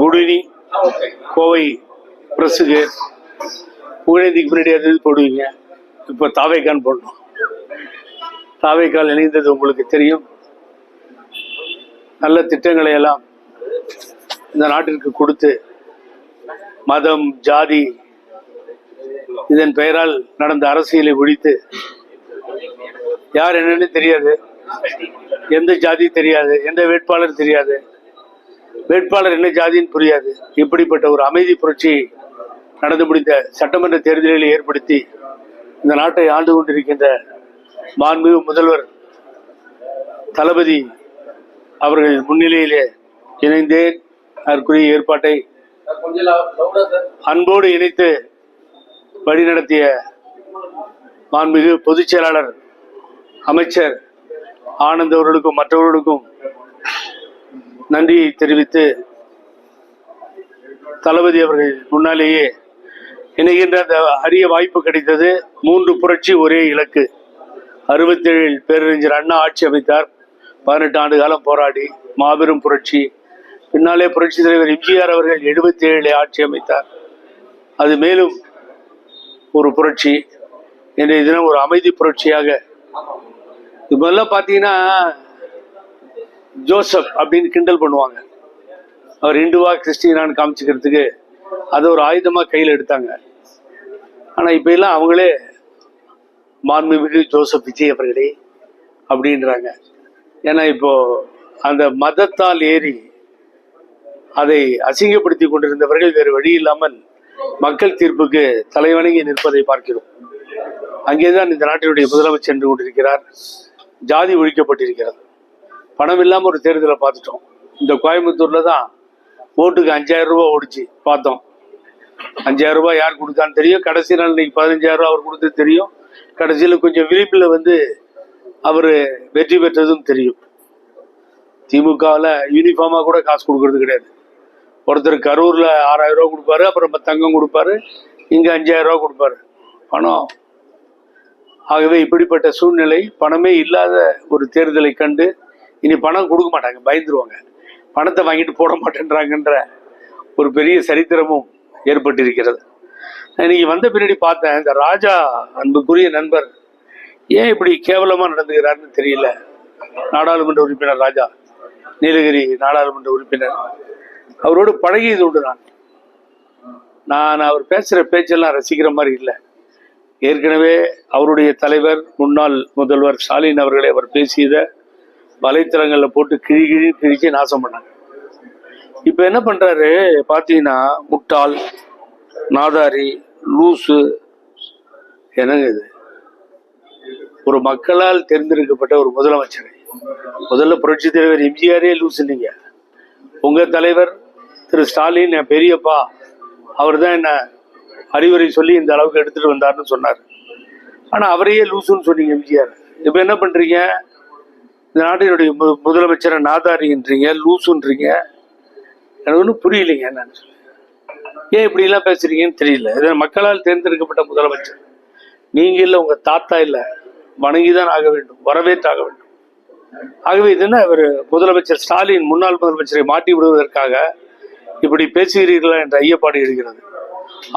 குடினி கோவை பிரஸுக்கு புகழேந்திக்கு முன்னாடி அது போடுவீங்க. இப்போ தாவேக்கான் போடணும். தாவேக்கால் இணைந்தது உங்களுக்கு தெரியும். நல்ல திட்டங்களை எல்லாம் இந்த நாட்டிற்கு கொடுத்து மதம் ஜாதி இதன் பெயரால் நடந்த அரசியலை ஒழித்து, யார் என்னன்னு தெரியாது, எந்த ஜாதி தெரியாது, எந்த வேட்பாளர் தெரியாது, வேட்பாளர் என்ன ஜாதின்னு புரியாது, இப்படிப்பட்ட ஒரு அமைதி புரட்சி நடந்து முடிந்த சட்டமன்ற தேர்தலில் ஏற்படுத்தி இந்த நாட்டை ஆண்டு கொண்டிருக்கின்ற மாண்புமிகு முதல்வர் தளபதி அவர்கள் முன்னிலையிலே இணைந்தேன். அதற்குரிய ஏற்பாட்டை அன்போடு இணைத்து வழிநடத்திய மாண்புமிகு பொதுச் செயலாளர் அமைச்சர் ஆனந்த் அவர்களுக்கும் மற்றவர்களுக்கும் நன்றியை தெரிவித்து, தளபதி அவர்கள் முன்னாலேயே இணைகின்ற அந்த அரிய வாய்ப்பு கிடைத்தது. 3 புரட்சி ஒரே இலக்கு. 67 பேரறிஞர் அண்ணா ஆட்சி அமைத்தார். 18 ஆண்டு காலம் போராடி மாபெரும் புரட்சி. பின்னாலே புரட்சி தலைவர் எம்ஜிஆர் அவர்கள் 77 ஆட்சி அமைத்தார். அது மேலும் ஒரு புரட்சி. இன்றைய தினம் ஒரு அமைதி புரட்சியாக. இப்பெல்லாம் பார்த்தீங்கன்னா ஜோசப் அப்படின்னு கிண்டல் பண்ணுவாங்க. அவர் இந்துவா கிறிஸ்டியனான்னு காமிச்சுக்கிறதுக்கு அதை ஒரு ஆயுதமாக கையில் எடுத்தாங்க. ஆனால் இப்போ எல்லாம் அவங்களே மாண்புமிகு ஜோசப் விஜய் அவர்களே அப்படின்றாங்க. ஏன்னா இப்போ அந்த மதத்தால் ஏறி அதை அசிங்கப்படுத்தி கொண்டிருந்தவர்கள் வேறு வழி இல்லாமல் மக்கள் தீர்ப்புக்கு தலைவணங்கி நிற்பதை பார்க்கிறோம். அங்கேதான் இந்த நாட்டினுடைய முதலமைச்சர் சென்று கொண்டிருக்கிறார். ஜாதி ஒழிக்கப்பட்டிருக்கிறது. பணம் இல்லாமல் ஒரு தேர்தலை பார்த்துட்டோம். இந்த கோயம்புத்தூர்ல தான் ஓட்டுக்கு 5000 ரூபாய் ஓடிச்சு பார்த்தோம். 5000 ரூபாய் யார் கொடுத்தான்னு தெரியும். கடைசி நாள் இன்னைக்கு 15000 ரூபாய் அவர் கொடுத்தது தெரியும். கடைசியில் கொஞ்சம் விளிம்பில் அவர் வெற்றி பெற்றதும் தெரியும். திமுகவில் யூனிஃபார்மாக கூட காசு கொடுக்கறது கிடையாது. ஒருத்தர் கரூரில் 6000 ரூபா கொடுப்பாரு, அப்புறம் தங்கம் கொடுப்பாரு, இங்கே 5000 ரூபா கொடுப்பாரு. பணம். ஆகவே இப்படிப்பட்ட சூழ்நிலை, பணமே இல்லாத ஒரு தேர்தலை கண்டு இனி பணம் கொடுக்க மாட்டாங்க, பயந்துருவாங்க. பணத்தை வாங்கிட்டு போட மாட்டேன்றாங்கன்ற ஒரு பெரிய சரித்திரமும் ஏற்பட்டிருக்கிறது. இன்னைக்கு வந்த பின்னாடி பார்த்தேன், இந்த ராஜா அன்புக்குரிய நண்பர் ஏன் இப்படி கேவலமா நடந்துக்கிறாருன்னு தெரியல. நாடாளுமன்ற உறுப்பினர் ராஜா, நீலகிரி நாடாளுமன்ற உறுப்பினர், அவரோடு பழகியது உண்டு. நான் அவர் பேசுற பேச்செல்லாம் ரசிக்கிற மாதிரி இல்லை. ஏற்கனவே அவருடைய தலைவர் முன்னாள் முதல்வர் ஸ்டாலின் அவர்களை அவர் பேசியத வலைத்தளங்கள்ல போட்டு கிழிச்சு நாசம் பண்ணாங்க. இப்ப என்ன பண்றாரு பாத்தீங்கன்னா, முட்டாள், நாதாரி, லூசு. என்னங்க இது? ஒரு மக்களால் தேர்ந்தெடுக்கப்பட்ட ஒரு முதலமைச்சர். முதல்ல புரட்சி தலைவர் எம்ஜிஆரே லூசு. நீங்க உங்க தலைவர் திரு ஸ்டாலின் என் பெரியப்பா, அவர் தான் என்ன அறிவுரை சொல்லி இந்த அளவுக்கு எடுத்துட்டு வந்தார்னு சொன்னார். ஆனா அவரையே லூசுன்னு சொன்னீங்க எம்ஜிஆர். இப்ப என்ன பண்றீங்க? இந்த நாட்டினுடைய முதலமைச்சரை நாதாரின்றீங்க, லூசுன்றீங்க. எனக்கு ஒன்றும் புரியலைங்க. என்னன்னு சொல்லி ஏன் இப்படி எல்லாம் பேசுறீங்கன்னு தெரியல. இது மக்களால் தேர்ந்தெடுக்கப்பட்ட முதலமைச்சர். நீங்க இல்லை, உங்க தாத்தா இல்லை, வணங்கிதான் ஆக வேண்டும், வரவேற்றாக வேண்டும். ஆகவே இது என்ன, இவர் முதலமைச்சர் ஸ்டாலின் முன்னாள் முதலமைச்சரை மாட்டி விடுவதற்காக இப்படி பேசுகிறீர்களா என்ற ஐயப்பாடு எழுகிறது.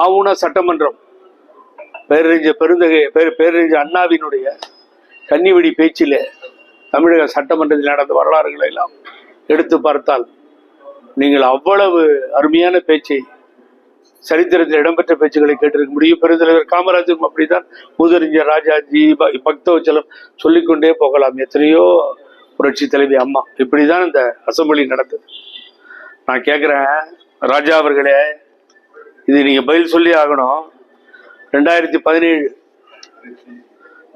ஆவுனா சட்டமன்றம் பேரறிஞர் அண்ணாவினுடைய கன்னிவெடி பேச்சிலே தமிழக சட்டமன்றத்தில் நடந்த வரலாறுகளை எல்லாம் எடுத்து பார்த்தால் நீங்கள் அவ்வளவு அருமையான பேச்சை, சரித்திரத்தில் இடம்பெற்ற பேச்சுகளை கேட்டிருக்க முடியும். பெருந்தலைவர் காமராஜரும் அப்படித்தான், மூதறிஞர் ராஜாஜி, பக்தவச்சலம் சொல்லிக்கொண்டே போகலாம். எத்தனையோ புரட்சி தலைவி அம்மா. இப்படிதான் இந்த அசம்பிளி நடந்தது. நான் கேட்குறேன் ராஜா அவர்களே, இது நீங்க பதில் சொல்லி ஆகணும். 2017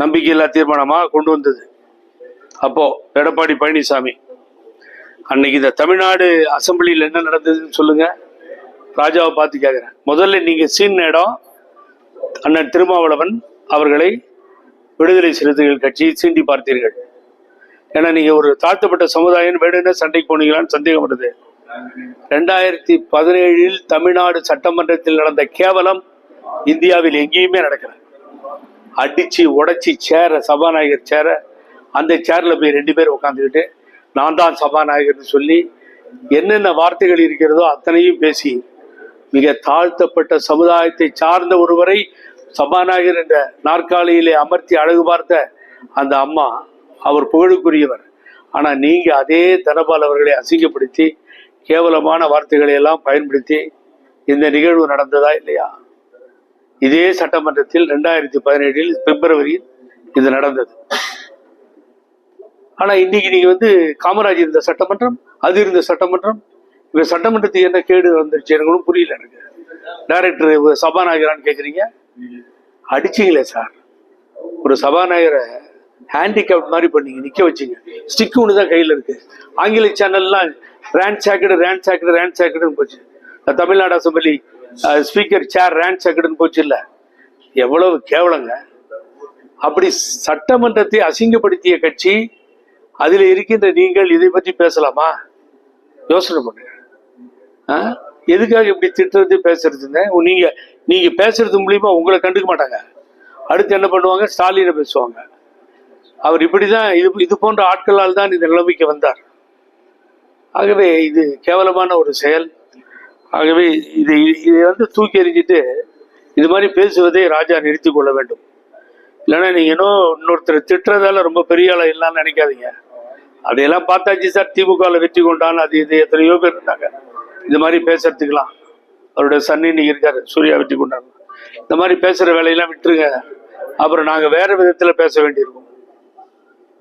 நம்பிக்கையில்லா தீர்மானமா கொண்டு வந்தது அப்போ எடப்பாடி பழனிசாமி. அன்னைக்கு இந்த தமிழ்நாடு அசம்பிளியில் என்ன நடந்ததுன்னு சொல்லுங்க. ராஜாவை பார்த்து கேட்கிறேன். முதல்ல நீங்க சீன் இடம் அண்ணன் திருமாவளவன் அவர்களை விடுதலை சிறுத்தைகள் கட்சியை சீண்டி பார்த்தீர்கள். ஏன்னா நீங்க ஒரு தாழ்த்தப்பட்ட சமுதாயம், வேணும்னா சண்டைக்கு போனீங்களான்னு சந்தேகம் வருது. 2017 தமிழ்நாடு சட்டமன்றத்தில் நடந்த கேவலம் இந்தியாவில் எங்கேயுமே நடக்கல. அடிச்சு உடைச்சி சபாநாயகர் சேர, அந்த சேர்ல போய் 2 பேர் உட்காந்துக்கிட்டு நான் தான் சபாநாயகர்னு சொல்லி என்னென்ன வார்த்தைகள் இருக்கிறதோ அத்தனையும் பேசி மிக தாழ்த்தப்பட்ட சமுதாயத்தை சார்ந்த ஒருவரை சபாநாயகர் என்ற நாற்காலியிலே அமர்த்தி அழகு பார்த்த அந்த அம்மா, அவர் புகழுக்குரியவர். ஆனா நீங்க அதே தனபால் அவர்களை அசிங்கப்படுத்தி கேவலமான வார்த்தைகளை எல்லாம் பயன்படுத்தி இந்த நிகழ்வு நடந்ததா இல்லையா? இதே சட்டமன்றத்தில் 2017 பிப்ரவரியில் இது நடந்தது. ஆனா இன்னைக்கு நீங்க காமராஜ் இருந்த சட்டமன்றம், அது இருந்த சட்டமன்றம், இவ சட்டமன்றத்துக்கு என்ன கேடு வந்துருச்சு எனக்கு புரியல. எனக்கு டைரக்டர் சபாநாயகரான்னு கேக்குறீங்க. அடிச்சீங்களே சார், ஒரு சபாநாயகரை ஹேண்டிகேப்ட் மாதிரி பண்ணீங்க, நிக்க வச்சீங்க. ஸ்டிக் ஒண்ணுதான் கையில இருக்கு. ஆங்கில சேனல்லாம் ரேண்ட் போச்சு. தமிழ்நாடு அசம்பிளி ஸ்பீக்கர் சேர் ரேண்ட் போச்சு. இல்ல எவ்வளவு கேவலங்க. அப்படி சட்டமன்றத்தை அசிங்கப்படுத்திய கட்சி, அதில் இருக்கின்ற நீங்கள் இதை பற்றி பேசலாமா? யோசனை பண்ணுங்க. எதுக்காக இப்படி திட்டுறது பேசுறதுன்னு? நீங்க பேசுறது மூலியமா உங்களை கண்டுக்க மாட்டாங்க. அடுத்து என்ன பண்ணுவாங்க? ஸ்டாலினை பேசுவாங்க. அவர் இப்படிதான் இது போன்ற ஆட்களால் தான் இந்த நிலைமைக்கு வந்தார். ஆகவே இது கேவலமான ஒரு செயல். ஆகவே இதை தூக்கி எறிஞ்சிட்டு இது மாதிரி பேசுவதை ராஜா நிறுத்திக் கொள்ள வேண்டும். இல்லைன்னா நீங்க இன்னொருத்தர் திட்டுறதால ரொம்ப பெரிய ஆளா இல்லைன்னு நினைக்காதீங்க. அதையெல்லாம் பார்த்தாச்சு சார். திமுகவில் வெற்றி கொண்டான்னு அது இது எத்தனையோ பேர் இருந்தாங்க இந்த மாதிரி பேசுறதுக்கெல்லாம். அவருடைய சன்னி இன்னைக்கு இருக்காரு, சூர்யா வெற்றி கொண்டாங்க. இந்த மாதிரி பேசுற வேலையெல்லாம் விட்டுருங்க. அப்புறம் நாங்க வேற விதத்துல பேச வேண்டியிருக்கும்.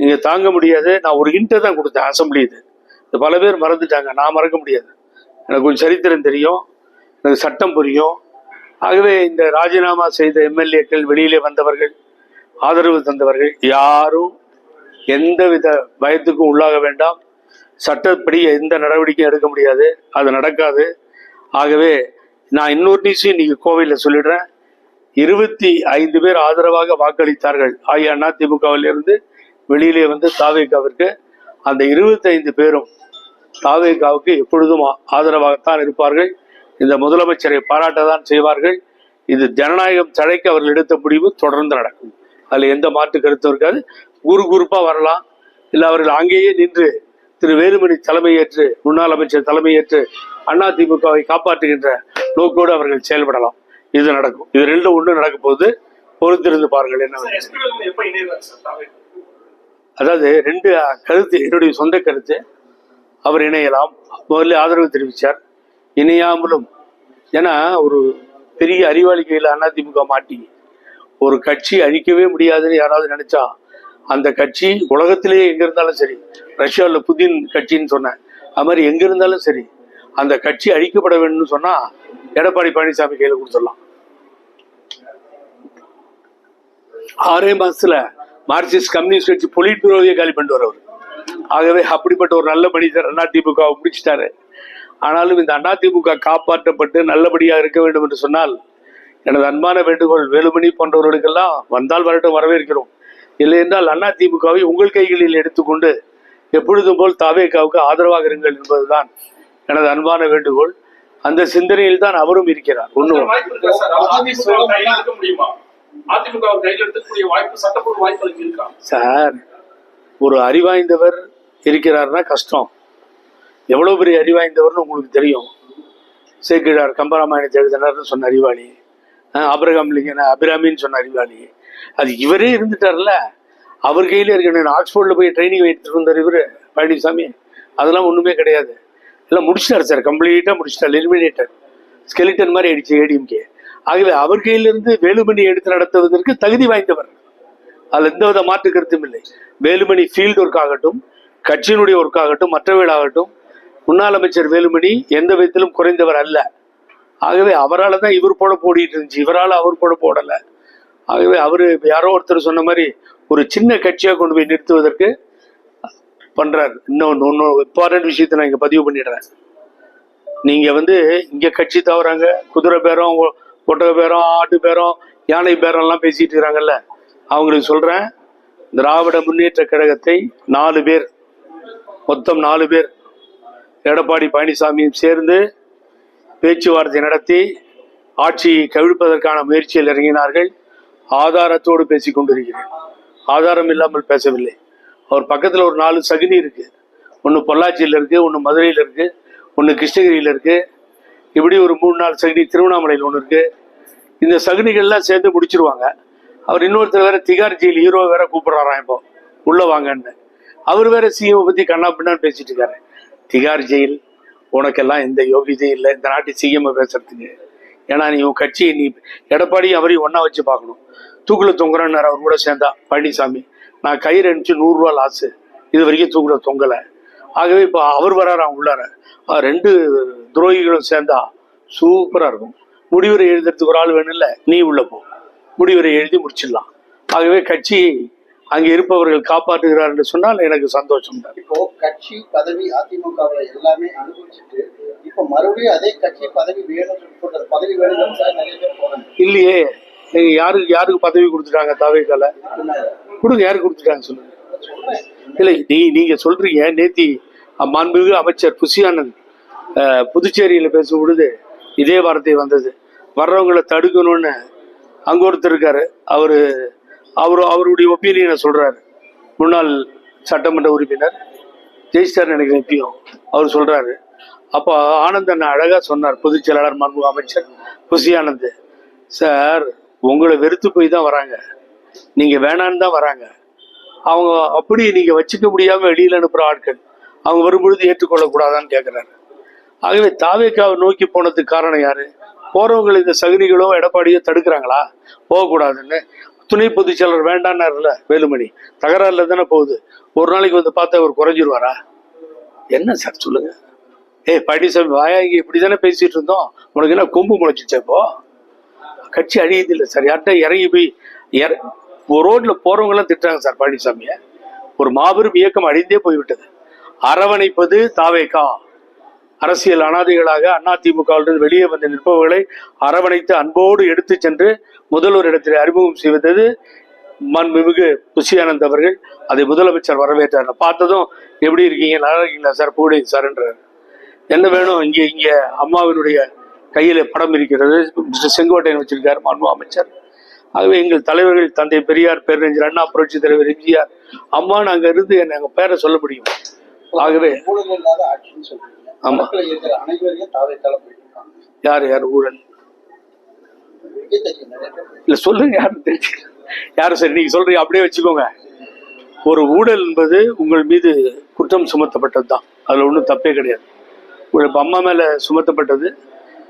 நீங்க தாங்க முடியாது. நான் ஒரு ஹிண்ட்டை தான் கொடுத்தேன் அசம்பிளி. இது பல பேர் மறந்துட்டாங்க, நான் மறக்க முடியாது. எனக்கு கொஞ்சம் சரித்திரம் தெரியும், எனக்கு சட்டம் புரியும். ஆகவே இந்த ராஜினாமா செய்த எம்எல்ஏக்கள், வெளியிலே வந்தவர்கள், ஆதரவு தந்தவர்கள் யாரும் எந்தவித பயத்துக்கும் உள்ளாக வேண்டாம். சட்டப்படி எந்த நடவடிக்கையும் எடுக்க முடியாது, அது நடக்காது. ஆகவே நான் இன்னொரு நியூஸையும் இன்னைக்கு கோவையில் சொல்லிடுறேன். 25 பேர் ஆதரவாக வாக்களித்தார்கள் அதிமுகவில் இருந்து வெளியிலே தாவேகாவிற்கு. அந்த 25 பேரும் தாவேகாவுக்கு எப்பொழுதும் ஆதரவாகத்தான் இருப்பார்கள். இந்த முதலமைச்சரை பாராட்டத்தான் செய்வார்கள். இது ஜனநாயகம் தழைக்க அவர்கள் எடுத்த முடிவு தொடர்ந்து நடக்கும். அதுல எந்த மாற்று கருத்தும் இருக்காது. குரூப்பா வரலாம், இல்ல அவர்கள் அங்கேயே நின்று திரு வேலுமணி தலைமையேற்று, முன்னாள் அமைச்சர் தலைமையேற்று அதிமுகவை காப்பாற்றுகின்ற நோக்கோடு அவர்கள் செயல்படலாம். இது நடக்கும். இது ரெண்டும் ஒண்ணு நடக்க போது பொறுத்திருந்து பாருங்கள். என்ன அதாவது ரெண்டு கருத்து, என்னுடைய சொந்த கருத்து. அவர் இணையலாம், முதல்ல ஆதரவு தெரிவித்தார். இணையாமலும், ஏன்னா ஒரு பெரிய அறிவாளி கையில் அதிமுக மாட்டி ஒரு கட்சி அழிக்கவே முடியாதுன்னு யாராவது நினைச்சா, அந்த கட்சி உலகத்திலேயே எங்க இருந்தாலும் சரி, ரஷ்யாவில் புதின் கட்சின்னு சொன்னேன், அது மாதிரி எங்க இருந்தாலும் சரி, அந்த கட்சி அழிக்கப்பட வேண்டும்னு சொன்னா எடப்பாடி பழனிசாமி கையில கொடுத்துடலாம். 6 மாசத்துல மார்க்சிஸ்ட் கம்யூனிஸ்ட் கட்சி பொலிட் பியூரோவையே காலி பண்ணிட்டு வரவர். ஆகவே அப்படிப்பட்ட ஒரு நல்ல மனிதர் அதிமுக முடிச்சிட்டாரு. ஆனாலும் இந்த அதிமுக காப்பாற்றப்பட்டு நல்லபடியா இருக்க வேண்டும் என்று சொன்னால் எனது அன்பான வேண்டுகோள், வேலுமணி போன்றவர்களுக்கெல்லாம் வந்தால் வரட்டும், வரவேற்கிறோம். இல்லை என்றால் அதிமுகவை உங்கள் கைகளில் எடுத்துக்கொண்டு எப்பொழுதும் போல் தாவேகாவுக்கு ஆதரவாக இருங்கள் என்பதுதான் எனது அன்பான வேண்டுகோள். அந்த சிந்தனையில் தான் அவரும் இருக்கிறார். சார், ஒரு அறிவாய்ந்தவர் இருக்கிறார்னா கஷ்டம். எவ்வளவு பெரிய அறிவாய்ந்தவர்னு உங்களுக்கு தெரியும். சேக்கிழார் கம்பராமாயணத்தை எழுதினார்னு சொன்ன அறிவாளி, ஆபிரகாம் லிங்கன் அபிராமின்னு சொன்ன அறிவாளி, அது இவரே இருந்துட்டார்ல. அவர் கையில இருக்க. ஆக்ஸ்போர்ட்ல போய் ட்ரைனிங் எடுத்துட்டு வந்தார் இவரு பழனிசாமி. அதெல்லாம் ஒண்ணுமே கிடையாது, எல்லாம் முடிச்சிட்டாரு சார், கம்ப்ளீட்டா முடிச்சிட்டார். எலிமினேட்டர் ஸ்கெலிட்டன் மாதிரி ஆயிடுச்சு ஏடிஎம்கே. ஆகவே அவர் கையிலிருந்து வேலுமணி எடுத்து நடத்துவதற்கு தகுதி வாய்ந்தவர், அதுல எந்தவித மாற்று கருத்தும் இல்லை. வேலுமணி ஃபீல்டு ஒர்க் ஆகட்டும், கட்சியினுடைய ஒர்க் ஆகட்டும், மற்றவைகளாகட்டும், முன்னாள் அமைச்சர் வேலுமணி எந்த விதத்திலும் குறைந்தவர் அல்ல. ஆகவே அவரால் தான் இவர் போட போடிட்டு இருந்துச்சு, இவரால் அவர் போட போடல. ஆகவே அவரு யாரோ ஒருத்தர் சொன்ன மாதிரி ஒரு சின்ன கட்சியா கொண்டு போய் நிறுத்துவதற்கு பண்றாரு. இன்னொன்னு இம்பார்ட்டன்ட் விஷயத்தை நான் இங்க பதிவு பண்ணிடுறேன். நீங்க இங்க கட்சி தவறாங்க, குதிரை பேரம், ஒட்டக பேரம், ஆட்டு பேரம், யானை பேரம் எல்லாம் பேசிட்டு இருக்கிறாங்கல்ல, அவங்களுக்கு சொல்றேன், திராவிட முன்னேற்ற கழகத்தை 4 பேர், மொத்தம் 4 பேர் எடப்பாடி பழனிசாமியும் சேர்ந்து பேச்சுவார்த்தை நடத்தி ஆட்சியை கவிழ்ப்பதற்கான முயற்சியில் இறங்கினார்கள். ஆதாரத்தோடு பேசிக் கொண்டிருக்கிறேன், ஆதாரம் இல்லாமல் பேசவில்லை. அவர் பக்கத்துல ஒரு 4 சகுனி இருக்கு, ஒன்று பொள்ளாச்சியில் இருக்குது, ஒன்று மதுரையில் இருக்குது, ஒன்று கிருஷ்ணகிரியில் இருக்குது. இப்படி ஒரு 3-4 சகுனி திருவண்ணாமலையில் ஒன்று இருக்குது. இந்த சகுனிகள்லாம் சேர்ந்து முடிச்சிருவாங்க. அவர் இன்னொருத்தர் வேற திகார் ஜெயில் ஹீரோ வேற கூப்பிடுறாராம் இப்போ உள்ள வாங்கன்னு. அவர் வேற சிஎம் பற்றி கண்ணா பின்னான்னு பேசிட்டு இருக்காரு. திகார் ஜெயில் உனக்கெல்லாம் எந்த யோகியதையும் இல்லை இந்த நாட்டு சிஎம் பேசுறதுக்கு. ஏன்னா நீ உன் கட்சி நீ எடப்பாடி அவரையும் ஒன்றா வச்சு பார்க்கணும். தூக்கில் தொங்குறேன்னு அவர் கூட சேர்ந்தா பழனிசாமி. நான் கயிறு அனுப்பிச்சு 100 ரூபா லாஸு, இது வரைக்கும் தூக்கில் தொங்கலை. ஆகவே இப்போ அவர் வராராம் உள்ளார. 2 துரோகிகளும் சேர்ந்தா சூப்பராக இருக்கும். முடிவுரை எழுதுறதுக்கு ஒரு ஆள் வேணும் இல்லை, நீ உள்ள போ, முடிவுரை எழுதி முடிச்சிடலாம். ஆகவே கட்சி அங்கே இருப்பவர்கள் காப்பாற்றுகிறார் என்று சொன்னால் எனக்கு சந்தோஷம் தான். இப்போ கட்சி பதவி அதிமுகவில் எல்லாமே அனுபவிச்சுட்டு இப்போ மறுபடியும் அதே கட்சி பதவி வேணும், பதவி வேணும் நிறைய பேர் போறாங்க. இல்லையே, யாருக்கு பதவி கொடுத்துட்டாங்க? தாவேக்கால கொடுங்க, யாருக்கு கொடுத்துட்டாங்க சொல்லுங்க. இல்லை நீங்க சொல்றீங்க. நேத்தி மாண்புமிகு அமைச்சர் புசியானந்த் புதுச்சேரியில் பேசும் பொழுது இதே வார்த்தை வந்தது. வர்றவங்களை தடுக்கணும்னு அங்க ஒருத்தர் இருக்காரு. அவருடைய ஒப்பீனியனை சொல்றாரு. முன்னாள் சட்டமன்ற உறுப்பினர் ஜெயிச்சிட்டார் நினைக்கிறேன் இப்பயும். அவர் சொல்றாரு. அப்போ ஆனந்த் அழகா சொன்னார். பொதுச் செயலாளர் மாண்புமிகு அமைச்சர் புசியானந்த் சார், உங்களை வெறுத்து போய் தான் வராங்க, நீங்க வேணான்னு தான் வராங்க. அவங்க அப்படி நீங்க வச்சுக்க முடியாம வெளியில அனுப்புற ஆட்கள் அவங்க வரும்பொழுது ஏற்றுக்கொள்ளக்கூடாதான்னு கேட்கிறாரு. ஆகவே தாவேக்காவை நோக்கி போனதுக்கு காரணம் யாரு? போறவங்க இந்த சகுனிகளோ எடப்பாடியோ தடுக்கிறாங்களா போகக்கூடாதுன்னு? துணை பொதுச் செயலர் வேண்டான்னாருல வேலுமணி, தகராறுல தானே போகுது. ஒரு நாளைக்கு வந்து பார்த்தா அவர் குறைஞ்சிருவாரா? என்ன சார் சொல்லுங்க. பழனிசாமி வாயாகி இப்படி தானே பேசிட்டு இருந்தோம், உனக்கு என்ன கொம்பு முளைச்சிச்சா? இப்போ கட்சி அழியுது இல்லை சார். யார்கிட்ட இறங்கி போய் ஒரு ரோட்ல போறவங்க எல்லாம் திட்டுறாங்க சார் பழனிசாமிய. ஒரு மாபெரும் இயக்கம் அழிந்தே போய்விட்டது. அரவணைப்பது தாவேகா. அரசியல் அனாதைகளாக அதிமுகவிலிருந்து வெளியே வந்து நிற்பவர்களை அரவணைத்து அன்போடு எடுத்து சென்று முதல்வர் இடத்தில் அறிமுகம் செய்வது மாண்புமிகு புசியானந்த் அவர்கள். அதை முதலமைச்சர் வரவேற்றார். பார்த்ததும் எப்படி இருக்கீங்க, நல்லா இருக்கீங்களா சார், பூடை சார் என்றார். என்ன வேணும்? இங்கே அம்மாவினுடைய கையில படம் இருக்கிறது, செங்கோட்டையன் வச்சிருக்காரு மாண்பு அமைச்சர். ஆகவே எங்கள் தலைவர்கள் தந்தை பெரியார், பேரறிஞர் அண்ணா, புரட்சி தலைவர் எம்ஜிஆர், அம்மான்னு அங்க இருந்து எங்க பேரை சொல்ல முடியும். ஆகவே ஆமா, யார் ஊழல் இல்ல சொல்லுங்க, யாரும் தெரிஞ்சு யாரும் சரி நீங்க சொல்றீங்க அப்படியே வச்சுக்கோங்க. ஒரு ஊழல் என்பது உங்கள் மீது குற்றம் சுமத்தப்பட்டது தான், அதுல ஒன்றும் தப்பே கிடையாது. இப்ப அம்மா மேல சுமத்தப்பட்டது.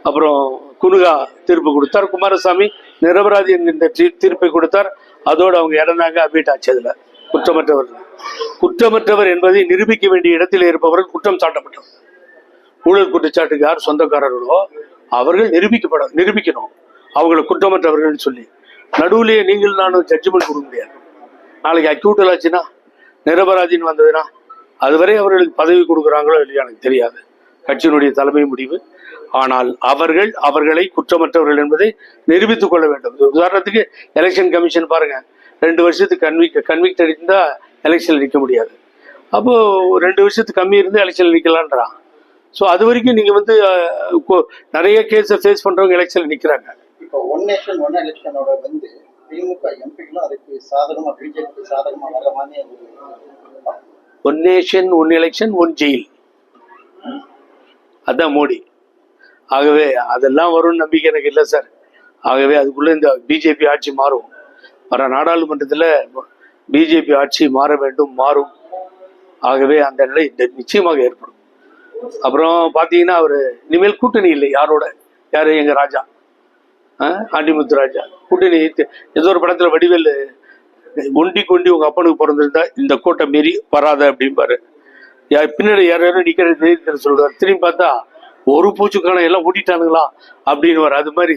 அப்புறம் குனுகா தீர்ப்பு கொடுத்தார், குமாரசாமி நிரபராதி என்கின்ற தீர்ப்பை கொடுத்தார். அதோடு அவங்க இறந்தாங்க, அபீட் ஆச்சு. அதுல குற்றமற்றவர் என்பதை நிரூபிக்க வேண்டிய இடத்தில் இருப்பவர்கள் குற்றம் சாட்டப்பட்டவர். ஊழல் குற்றச்சாட்டுக்கு யார் சொந்தக்காரர்களோ அவர்கள் நிரூபிக்கணும் அவங்களை குற்றமற்றவர்கள் சொல்லி. நடுவுலேயே நீங்கள் நானும் ஜட்ஜ்மெண்ட் கொடுக்க முடியாது. நாளைக்கு அக்யூட்டல் ஆச்சுன்னா, நிரபராதின்னு வந்ததுன்னா, அதுவரை அவர்களுக்கு பதவி கொடுக்குறாங்களோ இல்லையா எனக்கு தெரியாது, கட்சியினுடைய தலைமை முடிவு. ஆனால் அவர்களை குற்றமற்றவர்கள் என்பதை நிரூபித்துக் கொள்ள வேண்டும். உதாரணத்துக்கு எலெக்ஷன் கமிஷன் பாருங்க, 2 வருஷத்துக்கு கன்விக்ட் இருந்தா எலெக்ஷன்ல நிற்க முடியாது. அப்போ 2 வருஷத்துக்கு கம்மி இருந்து எலெக்ஷன்ல நிற்கலான்றான். ஸோ அது வரைக்கும் நீங்க வந்து நிறைய கேஸை ஃபேஸ் பண்றவங்க எலெக்ஷன்ல நிற்கிறாங்க. இப்போ ஒன் நேஷன் ஒன் எலெக்ஷனோட வந்து திமுக எம்பிகளும் அதுக்கு சாதகமா, பிஜேபி சாதகமா வர மாதிரி one nation one election one jail, அதான் மோடி. ஆகவே அதெல்லாம் வரும்னு நம்பிக்கை எனக்கு இல்லை சார். ஆகவே அதுக்குள்ள இந்த பிஜேபி ஆட்சி மாறும். வர நாடாளுமன்றத்தில் பிஜேபி ஆட்சி மாற வேண்டும், மாறும். ஆகவே அந்த நிலை நிச்சயமாக ஏற்படும். அப்புறம் பார்த்தீங்கன்னா அவர் இனிமேல் கூட்டணி இல்லை யாரு எங்க ராஜா, ஆண்டிமுத்து ராஜா கூட்டணி. ஏதோ ஒரு படத்துல வடிவேல் ஒண்டி கொண்டி உங்க அப்பனுக்கு பிறந்திருந்தா இந்த கோட்டை மீறி வராத அப்படிம்பாரு. பின்னாடி யாரும் நிக்கிறது சொல்றாரு. திரும்பி பார்த்தா ஒரு பூச்சுக்கான எல்லாம் ஓட்டிட்டானுங்களா அப்படின்னு வர. அது மாதிரி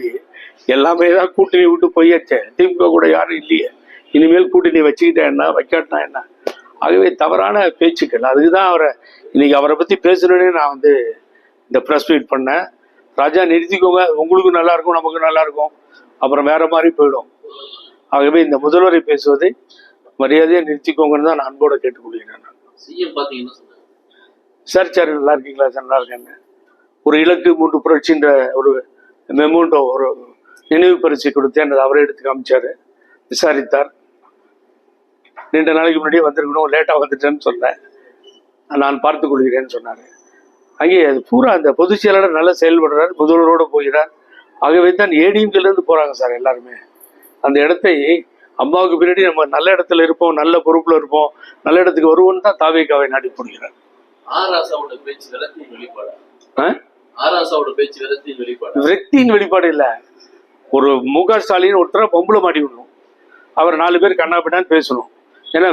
எல்லாமே தான் கூட்டணி விட்டு போயாச்சே. திமுக கூட யாரும் இல்லையே. இனிமேல் கூட்டணி வச்சுக்கிட்டா என்ன, வைக்காட்டினா என்ன? ஆகவே தவறான பேச்சுக்கள். அதுக்குதான் இன்னைக்கு அவரை பத்தி பேசணுன்னே நான் வந்து இந்த ப்ரெஸ் மீட் பண்ணேன். ராஜா நிறுத்திக்கோங்க, உங்களுக்கும் நல்லா இருக்கும், நமக்கும் நல்லா இருக்கும், அப்புறம் வேற மாதிரி போயிடும். ஆகவே இந்த முதல்வரை பேசுவதை மரியாதையை நிறுத்திக்கோங்கன்னு தான் நான் அன்போட கேட்டுக்கொள்கிறேன். சார் நல்லா இருக்கீங்களா சார்? நல்லா இருக்கேங்க. ஒரு இலக்கு 3 புரட்சின்ற ஒரு மெமோண்டோ, ஒரு நினைவு பரிசு கொடுத்தேன். அவரே எடுத்து காமிச்சாரு, விசாரித்தார். 2 நாளைக்கு முன்னாடியே வந்திருக்கணும், லேட்டா வந்துட்டேன்னு சொன்னேன். நான் பார்த்துக் கொள்கிறேன்னு சொன்னார். அங்கே அது பூரா அந்த பொதுச் செயலாளர் நல்லா செயல்படுறார், முதல்வரோடு போகிறார். ஆகவே தான் ஏடிஎம்கிலேருந்து போகிறாங்க சார் எல்லாருமே. அந்த இடத்தை அம்மாவுக்கு பின்னாடி நம்ம நல்ல இடத்துல இருப்போம், நல்ல பொறுப்புல இருப்போம், நல்ல இடத்துக்கு வருவோம்னு தான் தாவேக்காவை நாடி போடுகிறார். விரக்தியின் வெளிப்பாடு இல்ல. ஒரு முக ஸ்டாலின் ஒருத்தர பொம்பளை மாட்டி விடணும், அவர் 4 பேர் கண்ணாபின்னான்னு பேசணும். ஏன்னா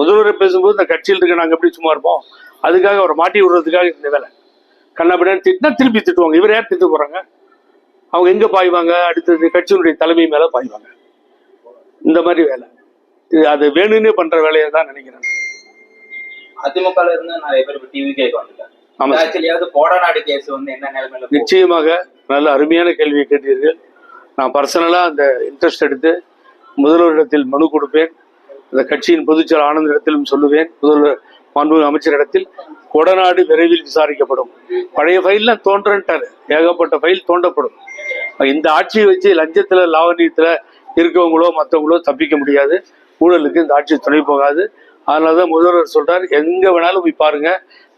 முதல்வரை பேசும்போது இந்த கட்சியில் இருக்க நாங்க எப்படி சும்மா இருப்போம், அதுக்காக அவரை மாட்டி விடுறதுக்காக இந்த வேலை. கண்ணாபின்னான்னு திட்டினா திருப்பி திட்டுவாங்க. இவர் யார் திட்டு போறாங்க? அவங்க எங்க பாய்வாங்க? அடுத்தது கட்சியினுடைய தலைமை மேல பாய்வாங்க. இந்த மாதிரி வேலை அது வேணும்னே பண்ற வேலையை தான் நினைக்கிறேன். அதிமுக நிறைய பேர் டிவி கேட்க வந்துட்டாங்க. கோடநாடு கேஸ் வந்து என்ன நிலைமையில? நிச்சயமாக நல்ல அருமையான கேள்வியை கேட்டீர்கள். நான் பர்சனலா அந்த இன்ட்ரெஸ்ட் எடுத்து முதல்வரிடத்தில் மனு கொடுப்பேன். இந்த கட்சியின் பொதுச்செயலாளர் ஆனந்திடத்திலும் சொல்லுவேன், முதல்வர் மாண்புமிகு அமைச்சரிடத்தில். கொடநாடு விரைவில் விசாரிக்கப்படும். பழைய ஃபைல்லாம் தோன்றன்ட்டாரு, ஏகப்பட்ட ஃபைல் தோண்டப்படும். இந்த ஆட்சியை வச்சு லஞ்சத்துல லாவணியத்துல இருக்கவங்களோ மற்றவங்களோ தப்பிக்க முடியாது. ஊழலுக்கு இந்த ஆட்சி துணை போகாது. அதனாலதான் முதல்வர் சொல்றாரு, எங்க வேணாலும் போய் பாருங்க,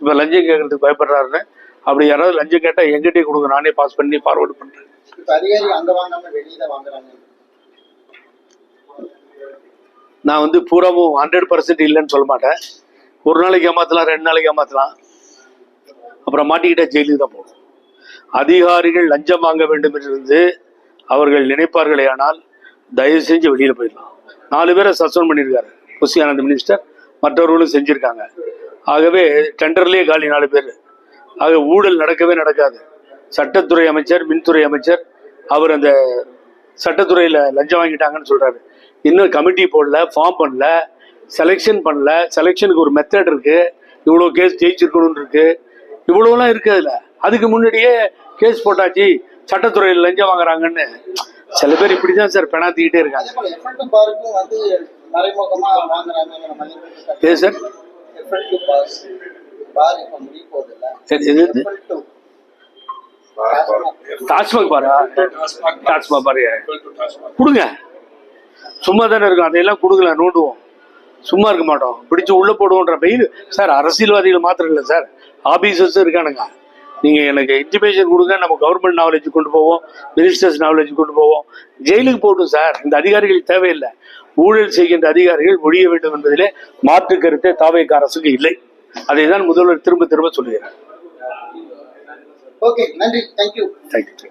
இப்ப லஞ்சம் கேட்கறதுக்கு பயப்படுறாருன்னு. அப்படி யாராவது லஞ்சம் கேட்டா எங்கிட்டே கொடுங்க, நானே பாஸ் பண்ணி ஃபார்வர்டு பண்றேன். நான் வந்து பூராவும் 100% இல்லைன்னு சொல்ல மாட்டேன். ஒரு நாளைக்கு ஏமாத்தலாம், 2 நாளைக்கு ஏமாத்தலாம், அப்புறம் மாட்டிக்கிட்டா ஜெயிலுக்கு தான் போகணும். அதிகாரிகள் லஞ்சம் வாங்க வேண்டும் என்று அவர்கள் நினைப்பார்களே ஆனால் தயவு செஞ்சு வெளியில போயிடலாம். 4 பேரை சஸ்பெண்ட் பண்ணியிருக்காரு புஷி ஆனந்த் மினிஸ்டர், மற்றவர்களும் செஞ்சிருக்காங்க. ஆகவே டெண்டர்லேயே காலி 4 பேர். ஆக ஊழல் நடக்கவே நடக்காது. சட்டத்துறை அமைச்சர், மின்துறை அமைச்சர், அவர் அந்த சட்டத்துறையில லஞ்சம் வாங்கிட்டாங்கன்னு சொல்றாரு. இன்னும் கமிட்டி போடல, ஃபார்ம் பண்ணல, செலெக்ஷன் பண்ணல. செலெக்ஷனுக்கு ஒரு மெத்தட் இருக்கு, இவ்வளோ கேஸ் ஜெயிச்சிருக்கணும்னு இருக்கு, இவ்வளவுலாம் இருக்கு. அதுல அதுக்கு முன்னாடியே கேஸ் போட்டாச்சு, சட்டத்துறையில் லஞ்சம் வாங்குறாங்கன்னு. சில பேர் இப்படிதான் சார் பெணாத்திக்கிட்டே இருக்காங்க. டாஸ்மாக் பாரு, டாஸ்மாக் பாரு கொடுங்க, சும்மா தானே இருக்கும். அதையெல்லாம் கொடுக்கல, நோண்டுவோம், சும்மா இருக்க மாட்டோம், பிடிச்சு உள்ள போடுவோன்ற பெயில் சார். அரசியல்வாதிகள் மாத்திரம் இல்லை சார், ஆபீசர்ஸும் இருக்கானுங்க. நீங்க எனக்கு இன்டிமேஷன் கொடுங்க, நம்ம கவர்மெண்ட் நாலேஜ் கொண்டு போவோம், மினிஸ்டர்ஸ் நாலேஜ் கொண்டு போவோம். ஜெயிலுக்கு போட்டும் சார், இந்த அதிகாரிகள் தேவையில்லை. ஊழல் செய்கின்ற அதிகாரிகள் ஒழிய வேண்டும் என்பதிலே மாற்று கருத்தே தாவேக அரசுக்கு இல்லை. அதை தான் முதல்வர் திரும்ப திரும்ப சொல்லுகிறார். ஓகே, நன்றி, தேங்க்யூ. தேங்க்யூ.